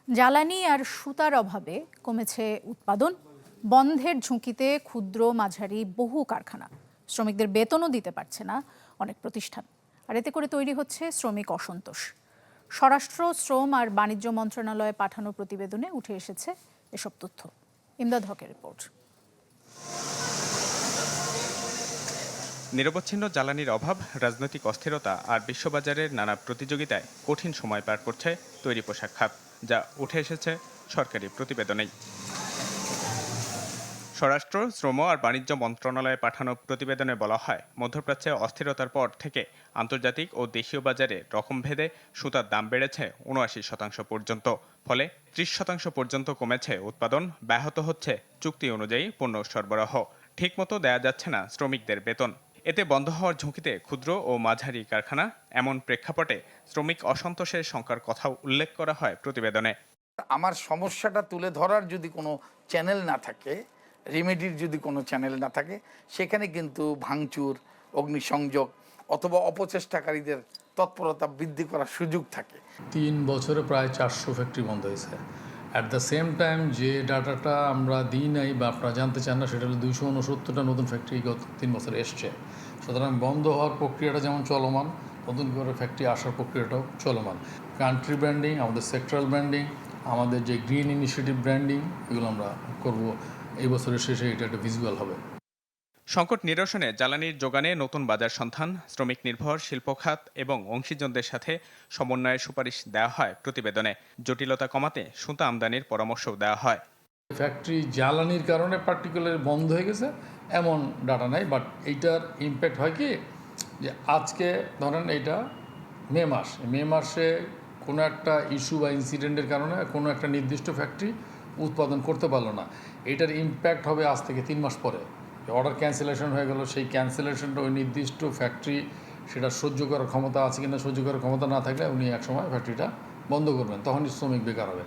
জ্বালানি আর সুতার অভাবে কমেছে উৎপাদন, বন্ধের ঝুঁকিতে ক্ষুদ্র মাঝারি বহু কারখানা, শ্রমিকদের বেতনও দিতে পারছে না অনেক প্রতিষ্ঠান। আর এতে করে তৈরি হচ্ছে শ্রমিক অসন্তোষ। স্বরাষ্ট্র, শ্রম আর বাণিজ্য মন্ত্রণালয়ে পাঠানো প্রতিবেদনে উঠে এসেছে এসব তথ্য। ইমদাদ হকের রিপোর্ট। নিরবচ্ছিন্ন জ্বালানির অভাব, রাজনৈতিক অস্থিরতা আর বিশ্ববাজারের নানা প্রতিযোগিতায় কঠিন সময় পার করছে তৈরি পোশাক খাত, যা উঠে এসেছে সরকারি প্রতিবেদনেই। স্বরাষ্ট্র, শ্রম আর বাণিজ্য মন্ত্রণালয়ে পাঠানো প্রতিবেদনে বলা হয়, মধ্যপ্রাচ্যে অস্থিরতার পর থেকে আন্তর্জাতিক ও দেশীয় বাজারে রকমভেদে সুতার দাম বেড়েছে ৭৯% পর্যন্ত। ফলে ৩০% পর্যন্ত কমেছে উৎপাদন, ব্যাহত হচ্ছে চুক্তি অনুযায়ী পণ্য সরবরাহ, ঠিকমতো দেয়া যাচ্ছে না শ্রমিকদের বেতন। এতে বন্ধ হওয়ার ঝুঁকিতে ক্ষুদ্র ও মাঝারি কারখানা। এমন প্রেক্ষাপটে শ্রমিক অসন্তোষের সংখ্যার কথাও উল্লেখ করা হয় প্রতিবেদনে। আমার সমস্যাটা তুলে ধরার যদি কোনো চ্যানেল না থাকে, রেমেডির যদি কোনো চ্যানেল না থাকে, সেখানে কিন্তু ভাঙচুর, অগ্নিসংযোগ অথবা অপচেষ্টাকারীদের তৎপরতা বৃদ্ধি করার সুযোগ থাকে। ৩ বছরে প্রায় 400 ফ্যাক্টরি বন্ধ হয়েছে। অ্যাট দ্য সেম টাইম যে ডাটাটা আমরা দিই নাই বা আপনারা জানতে চান না, সেটা হলো 269টা নতুন ফ্যাক্টরি গত 3 বছরে এসছে। সুতরাং বন্ধ হওয়ার প্রক্রিয়াটা যেমন চলমান, নতুন করে ফ্যাক্টরি আসার প্রক্রিয়াটাও চলমান। কান্ট্রি ব্র্যান্ডিং, আমাদের সেক্টরাল ব্র্যান্ডিং, আমাদের যে গ্রিন ইনিশিয়েটিভ ব্র্যান্ডিং, এগুলো আমরা করব। এই বছরের শেষে এটা একটা ভিজুয়াল হবে। সংকট নিরসনে জ্বালানির যোগানে নতুন বাজার সন্ধান, শ্রমিক নির্ভর শিল্প খাত এবং অংশীজনদের সাথে সমন্বয়ের সুপারিশ দেওয়া হয় প্রতিবেদনে। জটিলতা কমাতে সুতা আমদানির পরামর্শও দেওয়া হয়। ফ্যাক্টরি জ্বালানির কারণে পার্টিকুলার বন্ধ হয়ে গেছে এমন ডাটা নাই, বাট এইটার ইম্প্যাক্ট হয় কি, যে আজকে ধরেন এইটা মে মাসে কোনো একটা ইস্যু বা ইনসিডেন্টের কারণে কোনো একটা নির্দিষ্ট ফ্যাক্টরি উৎপাদন করতে পারলো না, এটার ইম্প্যাক্ট হবে আজ থেকে 3 মাস পরে। অর্ডার ক্যান্সেলেশন হয়ে গেল, সেই ক্যান্সেলেশনটা ওই নির্দিষ্ট ফ্যাক্টরি সেটা সহ্য করার ক্ষমতা আছে কিনা, সহ্য করার ক্ষমতা না থাকলে উনি একসময় ফ্যাক্টরিটা বন্ধ করবেন, তখনই শ্রমিক বেকার হবে।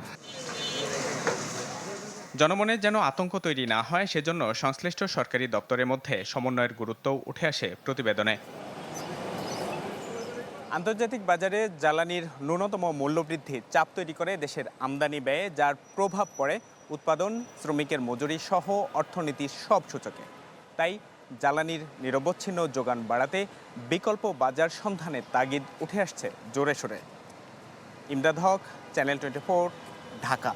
জনমনে যেন আতঙ্ক তৈরি না হয়, সেজন্য সংশ্লিষ্ট সরকারি দপ্তরের মধ্যে সমন্বয়ের গুরুত্বও উঠে আসে প্রতিবেদনে। আন্তর্জাতিক বাজারে জ্বালানির ন্যূনতম মূল্যবৃদ্ধি চাপ তৈরি করে দেশের আমদানি ব্যয়ে, যার প্রভাব পড়ে উৎপাদন, শ্রমিকের মজুরি সহ অর্থনীতির সব সূচকে। তাই জ্বালানির নিরবচ্ছিন্ন যোগান বাড়াতে বিকল্প বাজার সন্ধানের তাগিদ উঠে আসছে জোরে সোরে। ইমদাদ হক, চ্যানেল 24, ঢাকা।